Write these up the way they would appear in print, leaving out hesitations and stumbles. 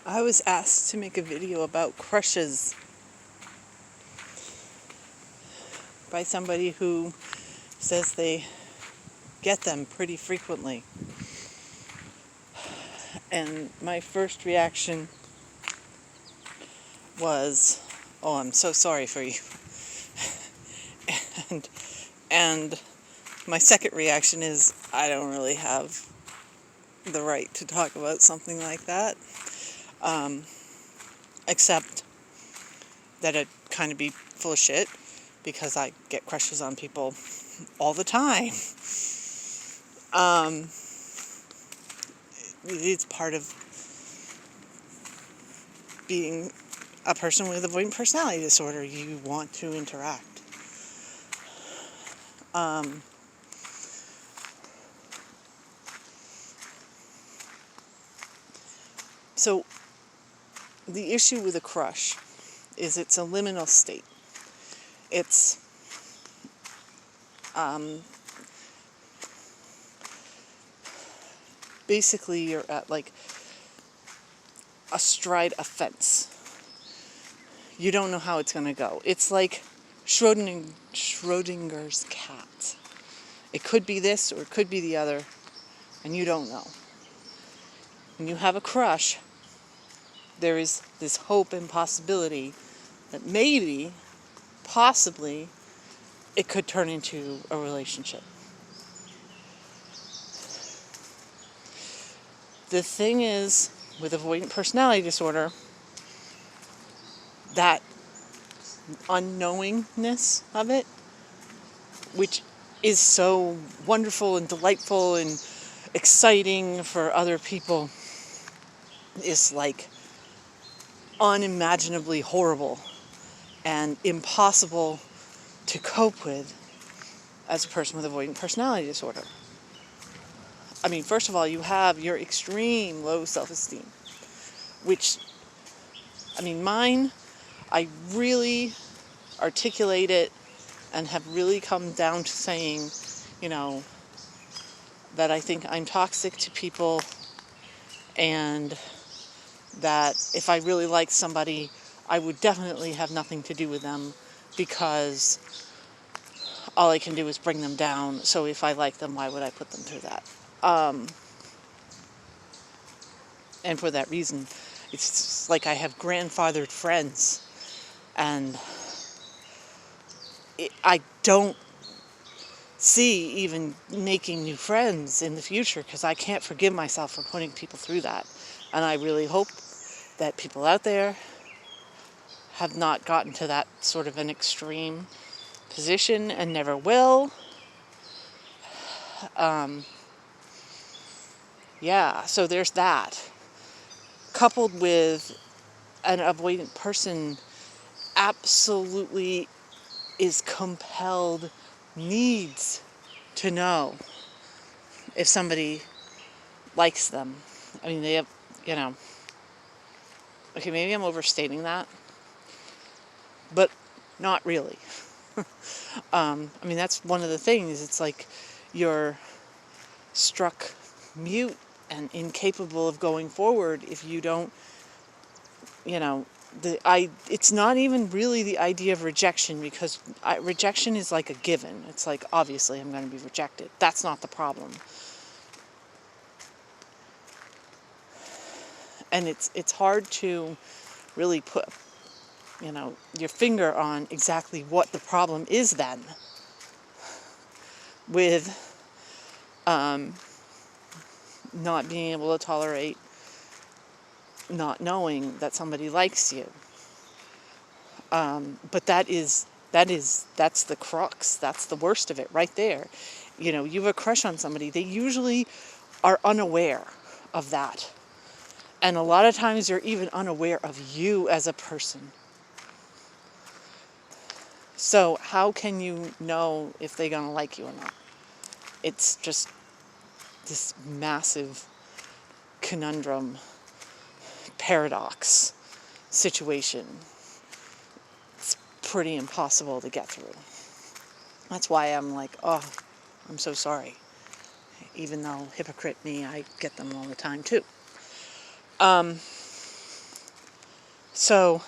I was asked to make a video about crushes by somebody who says they get them pretty frequently. And my first reaction was, oh, I'm so sorry for you. and my second reaction is, I don't really have the right to talk about something like that. Except that it'd kind of be full of shit, because I get crushes on people all the time. It's part of being a person with avoidant personality disorder. You want to interact. So the issue with a crush is it's a liminal state. It's basically you're at like astride a fence. You don't know how it's going to go. It's like Schrodinger's cat. It could be this or it could be the other, and you don't know. When you have a crush, there is this hope and possibility that maybe, possibly, it could turn into a relationship. The thing is, with avoidant personality disorder, that unknowingness of it, which is so wonderful and delightful and exciting for other people, is like unimaginably horrible and impossible to cope with as a person with avoidant personality disorder. I mean, first of all, you have your extreme low self-esteem, which, I mean, mine, I really articulate it and have really come down to saying, that I think I'm toxic to people, and that if I really liked somebody, I would definitely have nothing to do with them, because all I can do is bring them down. So if I like them, why would I put them through that? And for that reason, it's like I have grandfathered friends, and I don't see even making new friends in the future, because I can't forgive myself for putting people through that. And I really hope that people out there have not gotten to that sort of an extreme position and never will. So there's that. Coupled with an avoidant person absolutely is compelled, needs to know if somebody likes them. I mean, they have, okay, maybe I'm overstating that, but not really. I mean, that's one of the things. It's like you're struck mute and incapable of going forward if you don't, it's not even really the idea of rejection, because rejection is like a given. It's like, obviously I'm going to be rejected. That's not the problem. And it's hard to really put, your finger on exactly what the problem is then with not being able to tolerate not knowing that somebody likes you. But that's the crux. That's the worst of it right there. You have a crush on somebody. They usually are unaware of that. And a lot of times they're even unaware of you as a person. So how can you know if they're going to like you or not? It's just this massive conundrum, paradox situation. It's pretty impossible to get through. That's why I'm like, oh, I'm so sorry. Even though hypocrite me, I get them all the time too. So,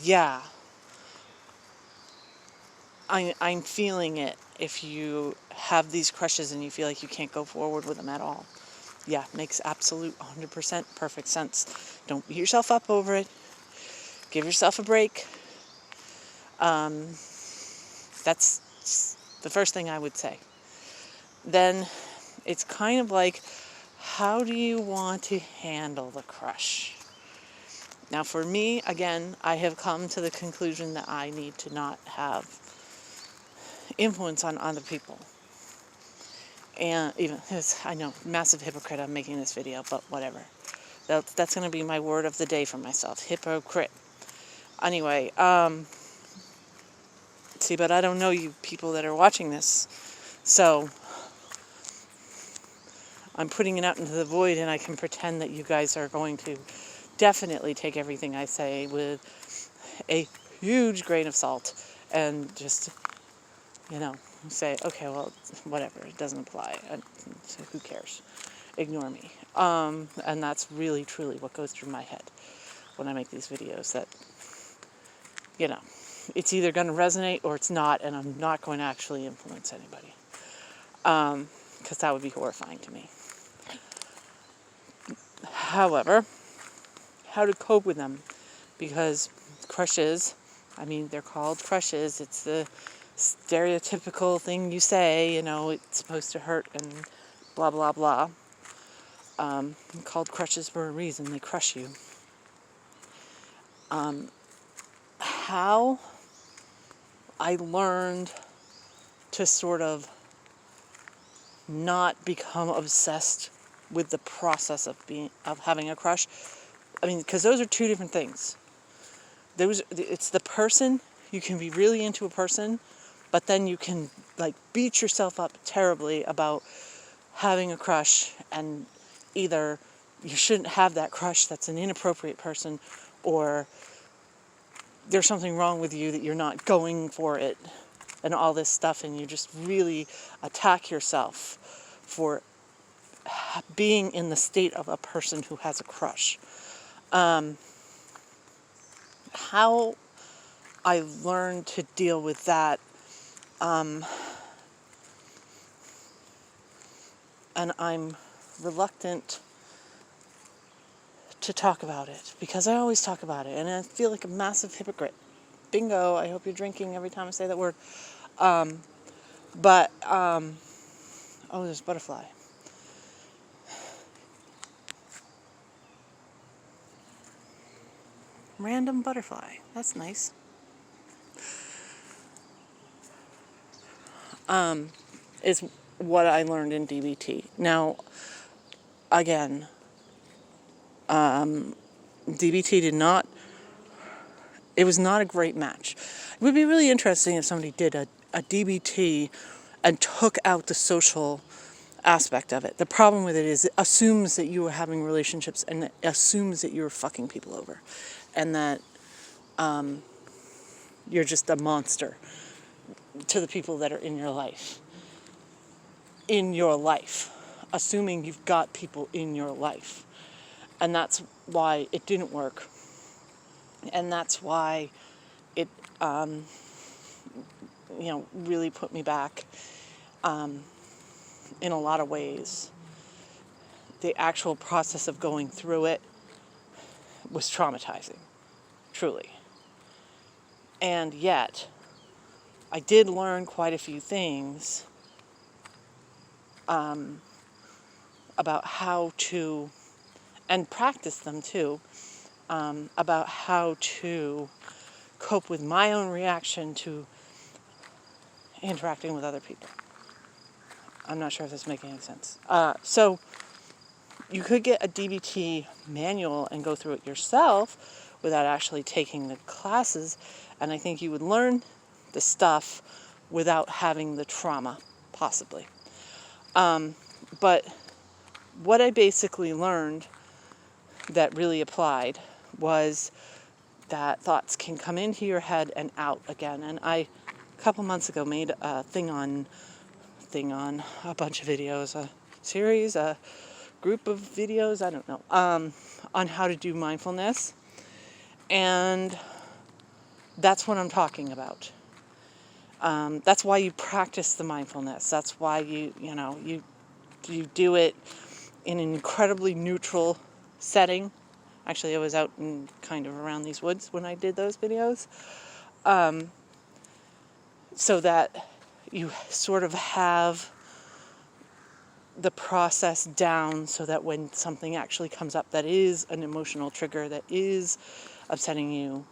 yeah, I'm feeling it if you have these crushes and you feel like you can't go forward with them at all. Yeah, makes absolute 100% perfect sense. Don't beat yourself up over it. Give yourself a break. That's the first thing I would say. Then it's kind of like, how do you want to handle the crush? Now for me, again, I have come to the conclusion that I need to not have influence on other people. And even, I know, massive hypocrite, I'm making this video, but whatever. That's going to be my word of the day for myself, hypocrite. Anyway, see, but I don't know you people that are watching this, so I'm putting it out into the void, and I can pretend that you guys are going to definitely take everything I say with a huge grain of salt and just, say, okay, well, whatever, it doesn't apply, and so who cares? Ignore me. And that's really, truly what goes through my head when I make these videos, that, it's either going to resonate or it's not, and I'm not going to actually influence anybody. Because that would be horrifying to me. However, how to cope with them, because crushes, they're called crushes. It's the stereotypical thing you say, it's supposed to hurt and blah, blah, blah. Called crushes for a reason. They crush you. How I learned to sort of not become obsessed with the process of having a crush. Because those are two different things. It's the person. You can be really into a person, but then you can beat yourself up terribly about having a crush, and either you shouldn't have that crush, that's an inappropriate person, or there's something wrong with you that you're not going for it, and all this stuff, and you just really attack yourself for being in the state of a person who has a crush. How I learned to deal with that, and I'm reluctant to talk about it, because I always talk about it, and I feel like a massive hypocrite. Bingo, I hope you're drinking every time I say that word. Oh, there's a butterfly. Random butterfly. That's nice. Is what I learned in DBT. Now, again, DBT it was not a great match. It would be really interesting if somebody did a DBT and took out the social aspect of it. The problem with it is it assumes that you are having relationships, and it assumes that you're fucking people over, and that you're just a monster to the people that are in your life. Assuming you've got people in your life. And that's why it didn't work. And that's why it, really put me back in a lot of ways. The actual process of going through it was traumatizing, truly. And yet, I did learn quite a few things about how to, and practice them too, about how to cope with my own reaction to interacting with other people. I'm not sure if this is making any sense. So you could get a DBT manual and go through it yourself without actually taking the classes, and I think you would learn the stuff without having the trauma, possibly. But what I basically learned that really applied was that thoughts can come into your head and out again. And I, a couple months ago, made a thing on a bunch of videos, a series, group of videos, I don't know, on how to do mindfulness. And that's what I'm talking about. That's why you practice the mindfulness. That's why you do it in an incredibly neutral setting. Actually, I was out in kind of around these woods when I did those videos. So that you sort of have the process down so that when something actually comes up that is an emotional trigger, that is upsetting you,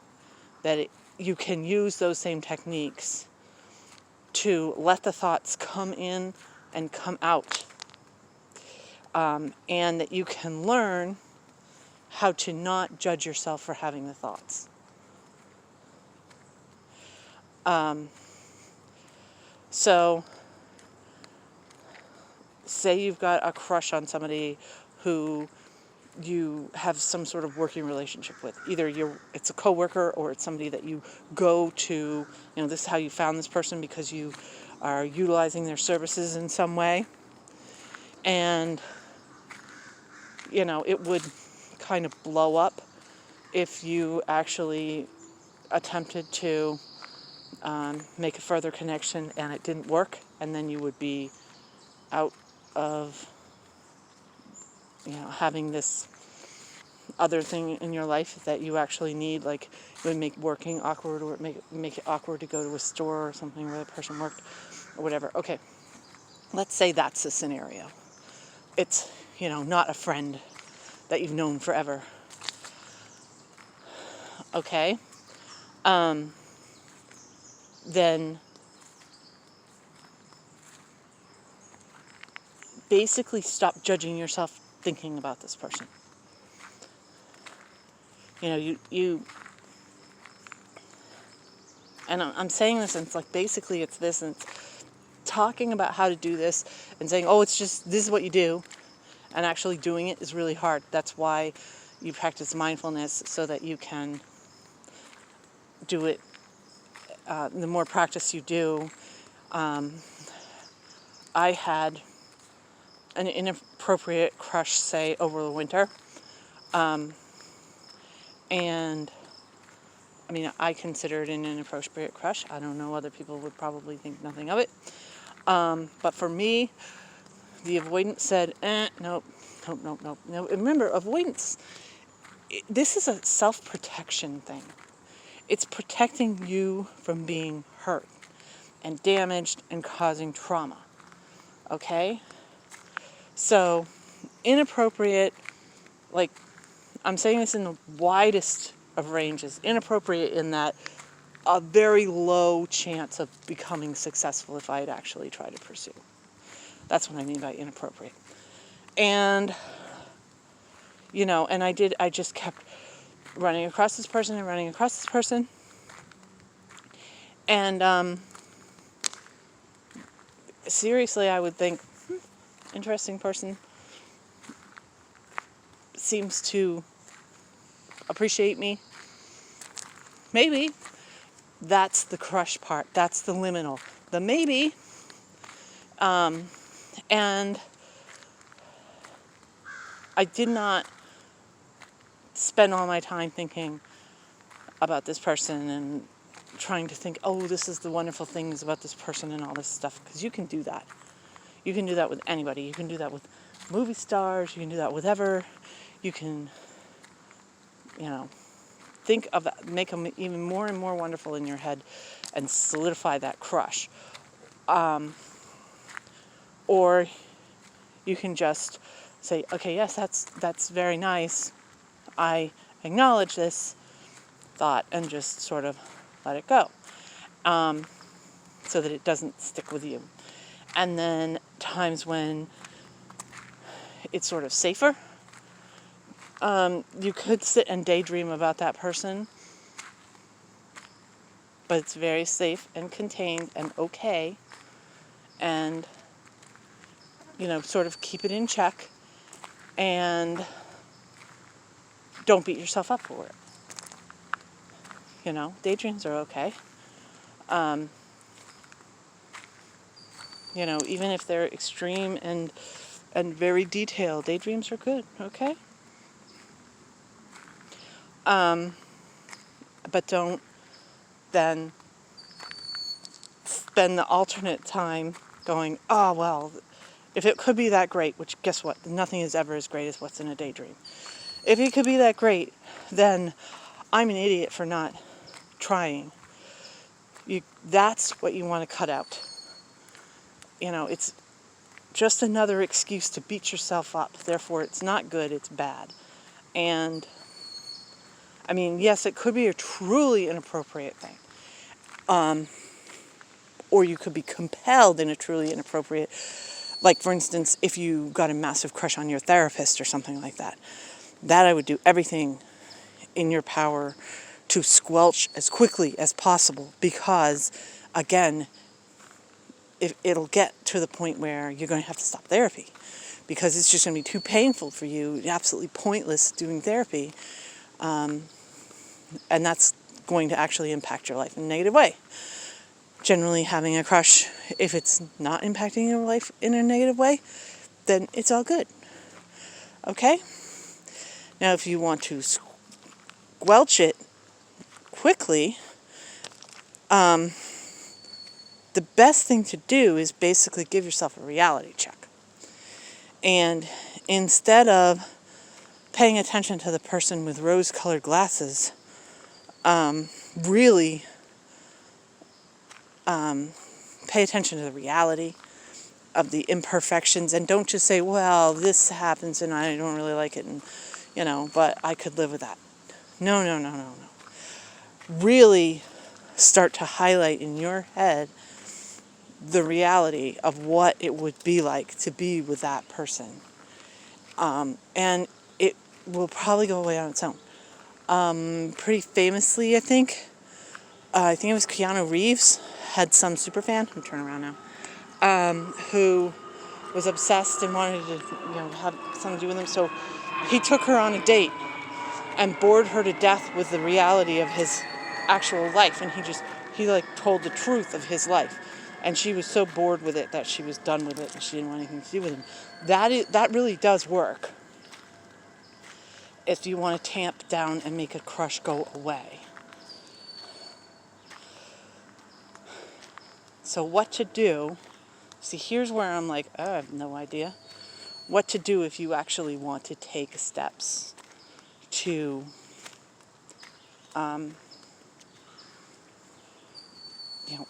you can use those same techniques to let the thoughts come in and come out. And that you can learn how to not judge yourself for having the thoughts. So, say you've got a crush on somebody who you have some sort of working relationship with. Either it's a coworker or it's somebody that you go to, this is how you found this person because you are utilizing their services in some way. And, it would kind of blow up if you actually attempted to make a further connection and it didn't work, and then you would be out of having this other thing in your life that you actually need. Like, it would make working awkward, or make it awkward to go to a store or something where the person worked or whatever. Okay, let's say that's the scenario. It's not a friend that you've known forever. Okay, then basically stop judging yourself thinking about this person. You and I'm saying this, and it's like, basically it's this, and it's talking about how to do this and saying, oh, it's just, this is what you do, and actually doing it is really hard. That's why you practice mindfulness, so that you can do it. The more practice you do, I had an inappropriate crush, say, over the winter. And I consider it an inappropriate crush. I don't know, other people would probably think nothing of it. But for me, the avoidance said, nope. Now, remember, avoidance, this is a self-protection thing. It's protecting you from being hurt and damaged and causing trauma. Okay? So, inappropriate, like, I'm saying this in the widest of ranges, inappropriate in that a very low chance of becoming successful if I had actually tried to pursue. That's what I mean by inappropriate. And, and I just kept running across this person and running across this person. And, seriously, I would think, interesting person, seems to appreciate me. Maybe. That's the crush part. That's the liminal. The maybe. And I did not spend all my time thinking about this person and trying to think, oh, this is the wonderful things about this person and all this stuff. Because you can do that. You can do that with anybody. You can do that with movie stars. You can do that with whatever. You can, think of that, make them even more and more wonderful in your head and solidify that crush. Or you can just say, okay, yes, that's very nice. I acknowledge this thought and just sort of let it go, so that it doesn't stick with you. And then times when it's sort of safer, you could sit and daydream about that person, but it's very safe and contained and okay, and sort of keep it in check, and don't beat yourself up for it. Daydreams are okay. Even if they're extreme and and very detailed. Daydreams are good, okay? But don't then spend the alternate time going, oh, well, if it could be that great, which guess what? Nothing is ever as great as what's in a daydream. If it could be that great, then I'm an idiot for not trying. That's what you want to cut out. It's just another excuse to beat yourself up. Therefore, it's not good, it's bad. And, I mean, yes, it could be a truly inappropriate thing. Or you could be compelled in a truly inappropriate, like, for instance, if you got a massive crush on your therapist or something like that. That I would do everything in your power to squelch as quickly as possible, because, again, it'll get to the point where you're going to have to stop therapy, because it's just going to be too painful for you, absolutely pointless doing therapy, and that's going to actually impact your life in a negative way. Generally, having a crush, if it's not impacting your life in a negative way, then it's all good. Okay? Now, if you want to squelch it quickly, the best thing to do is basically give yourself a reality check. And instead of paying attention to the person with rose-colored glasses, really pay attention to the reality of the imperfections, and don't just say, well, this happens and I don't really like it, and but I could live with that. No. Really start to highlight in your head the reality of what it would be like to be with that person. And it will probably go away on its own. Pretty famously, I think it was Keanu Reeves, had some superfan, I'm turning around now, who was obsessed and wanted to have something to do with him. So he took her on a date and bored her to death with the reality of his actual life. And he told the truth of his life. And she was so bored with it that she was done with it and she didn't want anything to do with him. That really does work if you want to tamp down and make a crush go away. So what to do? See, here's where I'm like, I have no idea. What to do if you actually want to take steps to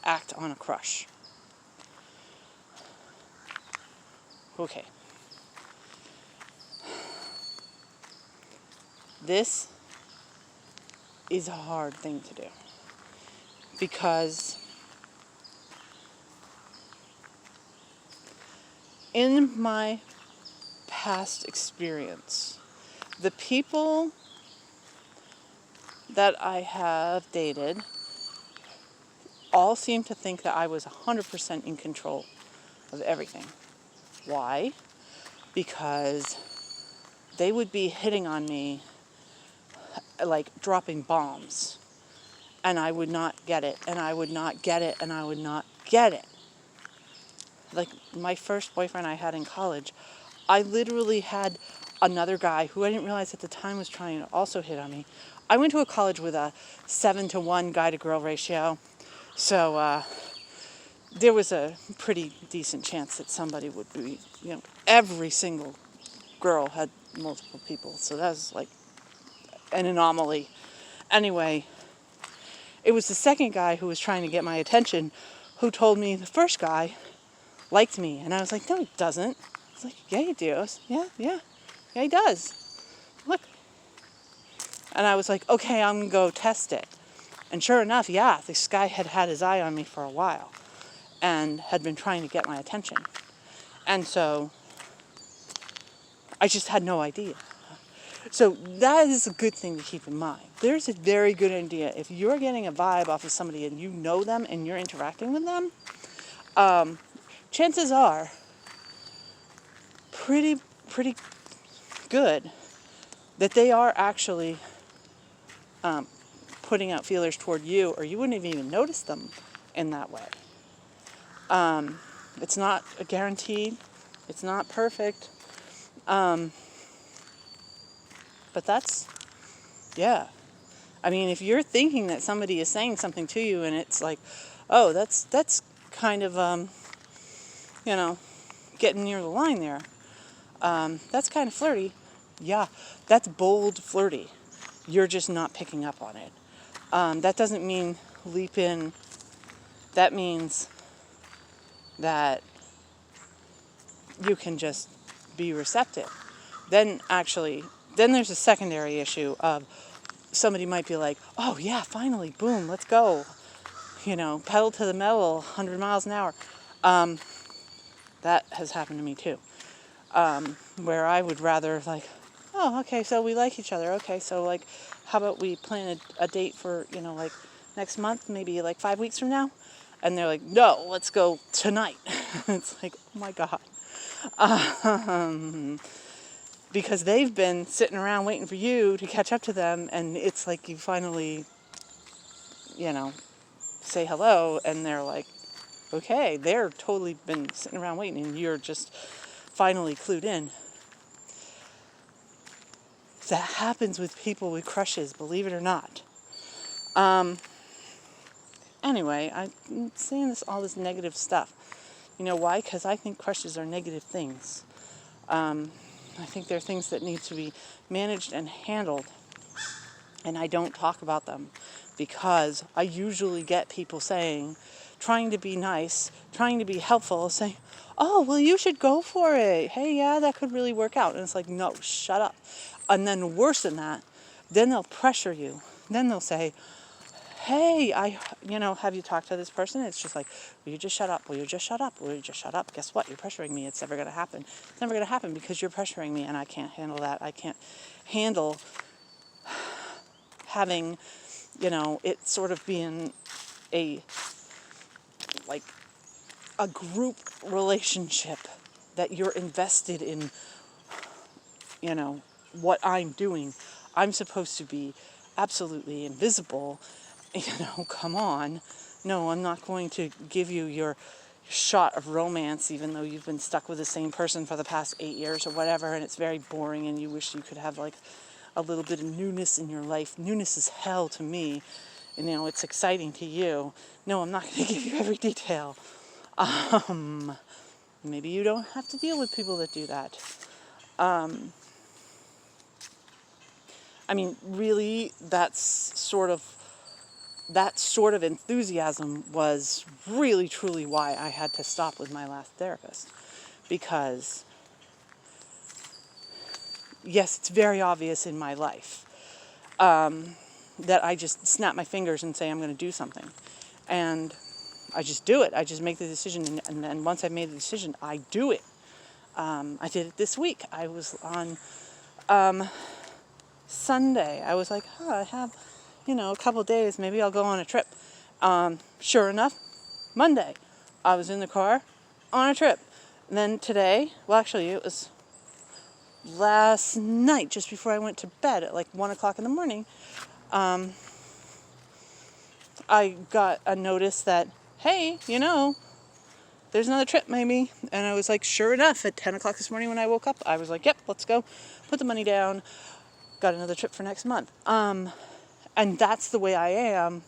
act on a crush. Okay. This is a hard thing to do, because in my past experience, the people that I have dated all seem to think that I was 100% in control of everything. Why? Because they would be hitting on me like dropping bombs, and I would not get it, and I would not get it, and I would not get it. Like my first boyfriend I had in college, I literally had another guy who I didn't realize at the time was trying to also hit on me. I went to a college with a 7-to-1 guy-to-girl ratio, so there was a pretty decent chance that somebody would be, every single girl had multiple people, so that was like an anomaly. Anyway, it was the second guy who was trying to get my attention who told me the first guy liked me, and I was like, no, he doesn't. I was like, yeah, he does. Yeah, he does. Look. And I was like, okay, I'm going to go test it. And sure enough, yeah, this guy had his eye on me for a while and had been trying to get my attention. And so I just had no idea. So that is a good thing to keep in mind. There's a very good idea. If you're getting a vibe off of somebody and you know them and you're interacting with them, chances are pretty good that they are actually putting out feelers toward you, or you wouldn't have even noticed them in that way. It's not a guaranteed. It's not perfect. But that's, yeah. I mean, if you're thinking that somebody is saying something to you and it's like, oh, that's kind of, getting near the line there. That's kind of flirty. Yeah, that's bold flirty. You're just not picking up on it. That doesn't mean leap in. That means that you can just be receptive. Then there's a secondary issue of somebody might be like, oh yeah, finally, boom, let's go. Pedal to the metal, 100 miles an hour. That has happened to me too. Where I would rather like, oh, okay, so we like each other. Okay, so like, how about we plan a date for, like next month, maybe like 5 weeks from now? And they're like, no, let's go tonight. It's like, oh my God. Because they've been sitting around waiting for you to catch up to them, and it's like you finally, say hello, and they're like, okay, they're totally been sitting around waiting, and you're just finally clued in. That happens with people with crushes, believe it or not. Anyway, I'm saying all this negative stuff. You know why? Because I think crushes are negative things. I think they're things that need to be managed and handled, and I don't talk about them because I usually get people trying to be nice, trying to be helpful, saying, oh, well, you should go for it. Hey, yeah, that could really work out. And it's like, no, shut up. And then worse than that, then they'll pressure you. Then they'll say, hey, have you talked to this person? It's just like, will you just shut up? Will you just shut up? Will you just shut up? Guess what? You're pressuring me. It's never going to happen. It's never going to happen because you're pressuring me, and I can't handle that. I can't handle having, it sort of being a group relationship that you're invested in, what I'm doing. I'm supposed to be absolutely invisible. Come on. No, I'm not going to give you your shot of romance, even though you've been stuck with the same person for the past 8 years or whatever, and it's very boring, and you wish you could have like a little bit of newness in your life. Newness is hell to me. It's exciting to you. No, I'm not going to give you every detail. Maybe you don't have to deal with people that do that. Really, that sort of enthusiasm was really, truly why I had to stop with my last therapist. Because, yes, it's very obvious in my life that I just snap my fingers and say I'm going to do something. And I just do it. I just make the decision, and then once I've made the decision, I do it. I did it this week. I was on Sunday. I was like, I have, a couple of days. Maybe I'll go on a trip. Sure enough, Monday, I was in the car on a trip. And then today, well, actually, it was last night, just before I went to bed at like 1 o'clock in the morning, I got a notice that, hey, there's another trip maybe. And I was like, sure enough, at 10 o'clock this morning when I woke up, I was like, yep, let's go. Put the money down. Got another trip for next month. And that's the way I am.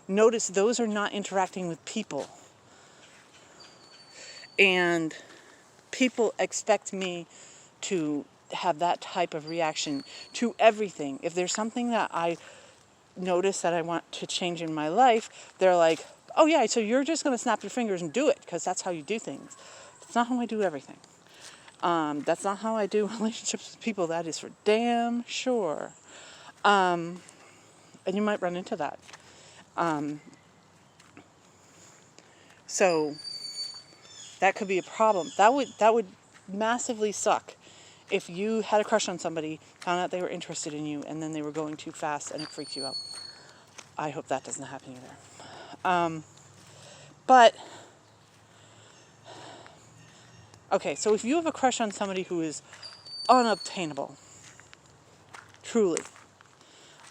Notice those are not interacting with people. And people expect me to have that type of reaction to everything. If there's something that I notice that I want to change in my life, they're like, oh yeah, so you're just going to snap your fingers and do it because that's how you do things. That's not how I do everything. That's not how I do relationships with people. That is for damn sure. And you might run into that. So that could be a problem. That would massively suck if you had a crush on somebody, found out they were interested in you, and then they were going too fast and it freaked you out. I hope that doesn't happen either. But, okay, so if you have a crush on somebody who is unobtainable, truly,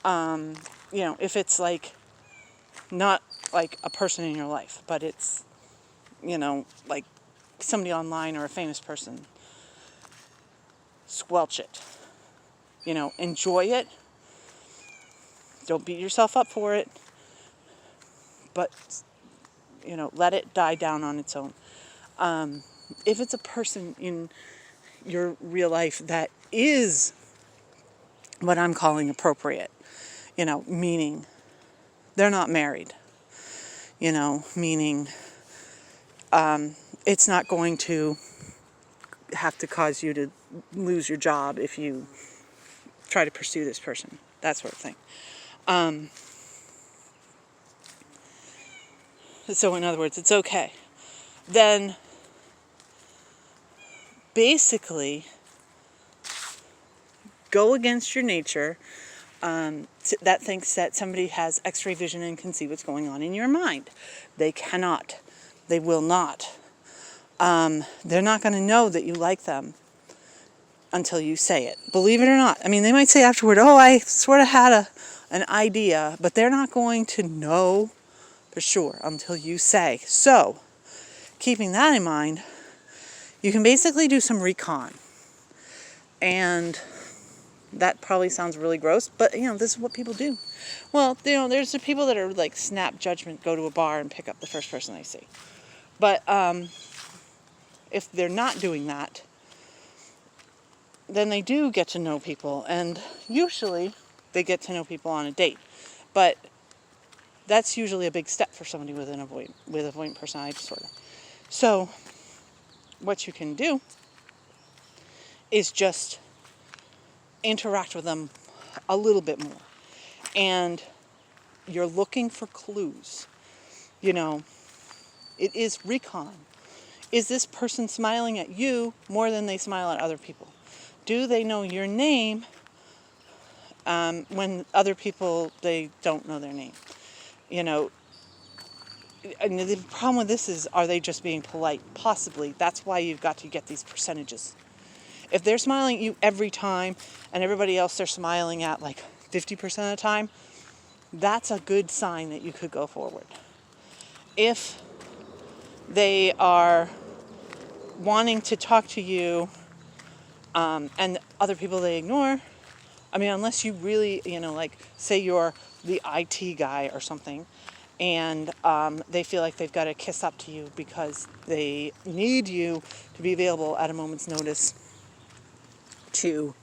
if it's like, not like a person in your life, but it's, like somebody online or a famous person, squelch it. Enjoy it. Don't beat yourself up for it. But, let it die down on its own. If it's a person in your real life that is what I'm calling appropriate, meaning they're not married, meaning it's not going to have to cause you to lose your job if you try to pursue this person, that sort of thing. So in other words, it's okay. Then basically go against your nature that thinks that somebody has x-ray vision and can see what's going on in your mind. They cannot. They will not. They're not going to know that you like them until you say it. Believe it or not. I mean, they might say afterward, oh, I sort of had an idea, but they're not going to know for sure until you say. So, keeping that in mind, you can basically do some recon. And that probably sounds really gross, but this is what people do. Well, there's the people that are like snap judgment, go to a bar and pick up the first person they see. But if they're not doing that, then they do get to know people, and usually they get to know people on a date. But that's usually a big step for somebody with avoidant personality disorder. So what you can do is just interact with them a little bit more. And you're looking for clues. It is recon. Is this person smiling at you more than they smile at other people? Do they know your name when other people, they don't know their name? And the problem with this is, are they just being polite? Possibly. That's why you've got to get these percentages. If they're smiling at you every time and everybody else they're smiling at like 50% of the time, that's a good sign that you could go forward. If they are wanting to talk to you and other people they ignore, unless you really, say you're the IT guy or something, and they feel like they've got to kiss up to you because they need you to be available at a moment's notice to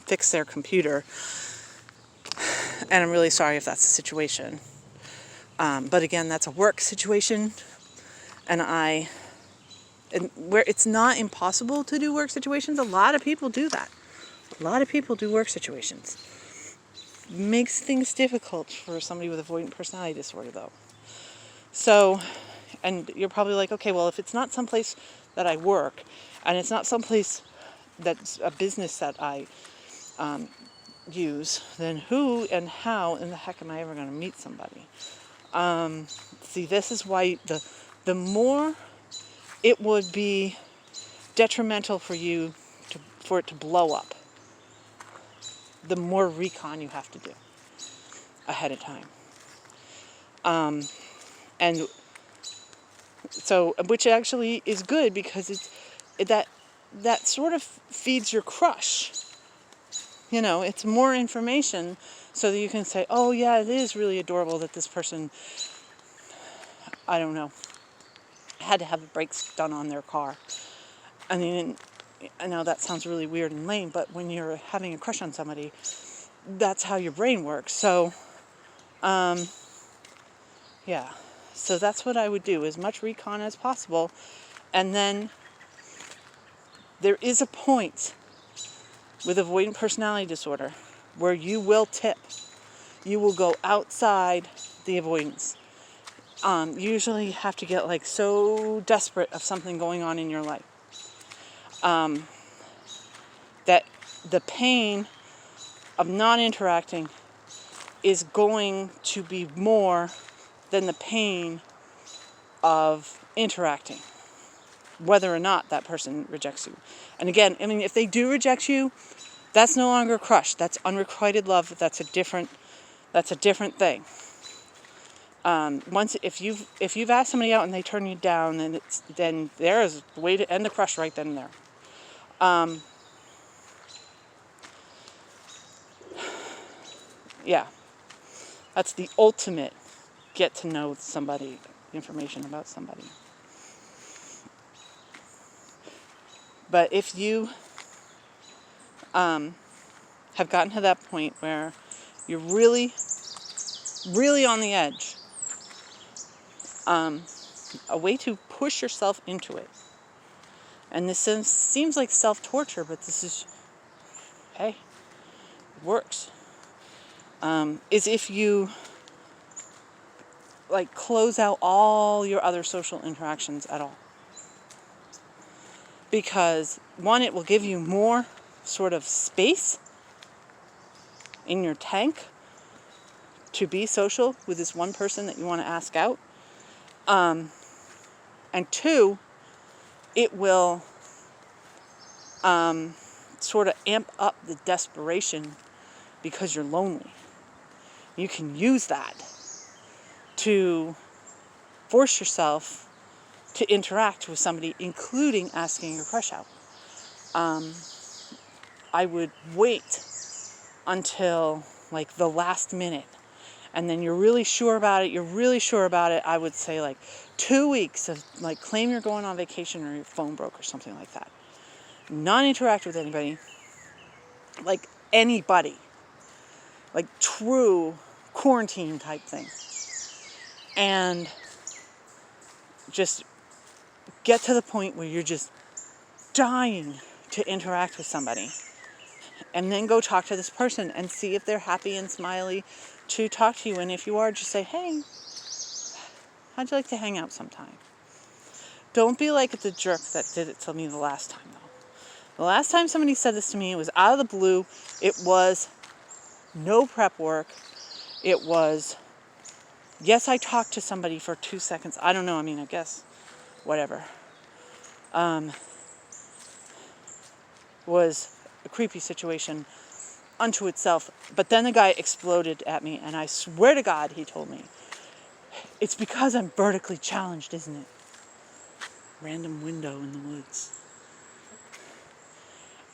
fix their computer. And I'm really sorry if that's the situation. But again, that's a work situation, and where it's not impossible to do work situations, a lot of people do that. A lot of people do work situations. Makes things difficult for somebody with avoidant personality disorder, though. So, and you're probably like, okay, well, if it's not someplace that I work, and it's not someplace that's a business that I use, then who and how in the heck am I ever going to meet somebody? See, this is why the more it would be detrimental for you for it to blow up, the more recon you have to do ahead of time. And so, which actually is good, because that sort of feeds your crush. It's more information so that you can say, oh yeah, it is really adorable that this person, I don't know, had to have the brakes done on their car. I know that sounds really weird and lame, but when you're having a crush on somebody, that's how your brain works. So, yeah. So that's what I would do, as much recon as possible. And then there is a point with avoidant personality disorder where you will tip. You will go outside the avoidance. You usually have to get so desperate of something going on in your life that the pain of not interacting is going to be more than the pain of interacting, whether or not that person rejects you. And again, if they do reject you, that's no longer a crush. That's unrequited love. That's a different thing. If you've asked somebody out and they turn you down, then there is a way to end the crush right then and there. Yeah, that's the ultimate get to know somebody, information about somebody. But if you have gotten to that point where you're really, really on the edge, a way to push yourself into it, and this seems like self-torture, but this is, hey, it works, is if you like close out all your other social interactions at all. Because one, it will give you more sort of space in your tank to be social with this one person that you want to ask out. And two, it will sort of amp up the desperation because you're lonely. You can use that to force yourself to interact with somebody, including asking your crush out. I would wait until like the last minute, and then you're really sure about it. I would say like 2 weeks of like claim you're going on vacation or your phone broke or something like that. Not interact with anybody, like anybody, like true quarantine type thing. And just get to the point where you're just dying to interact with somebody. And then go talk to this person and see if they're happy and smiley to talk to you. And if you are, just say, hey, how'd you like to hang out sometime? Don't be like the jerk that did it to me the last time, though. The last time somebody said this to me, it was out of the blue. It was no prep work. It was, yes, I talked to somebody for 2 seconds. I don't know. I mean, I guess, whatever. Was a creepy situation unto itself. But then the guy exploded at me, and I swear to God, he told me, it's because I'm vertically challenged, isn't it? Random window in the woods.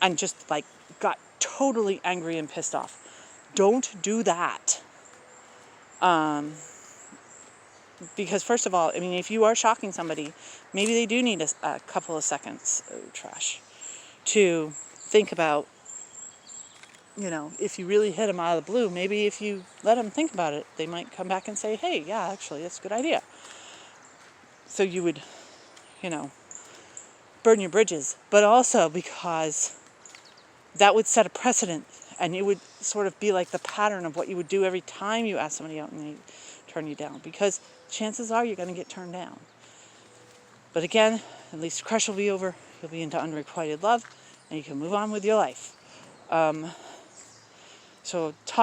And just like got totally angry and pissed off. Don't do that. Because first of all, I mean, if you are shocking somebody, maybe they do need a couple of seconds, trash, to think about, you know, if you really hit them out of the blue, maybe if you let them think about it, they might come back and say, hey, yeah, actually, that's a good idea. So you would, you know, burn your bridges. But also because that would set a precedent, and it would sort of be like the pattern of what you would do every time you ask somebody out and they turn you down. Because chances are you're going to get turned down. But again, at least the crush will be over. You'll be into unrequited love, and you can move on with your life. So talk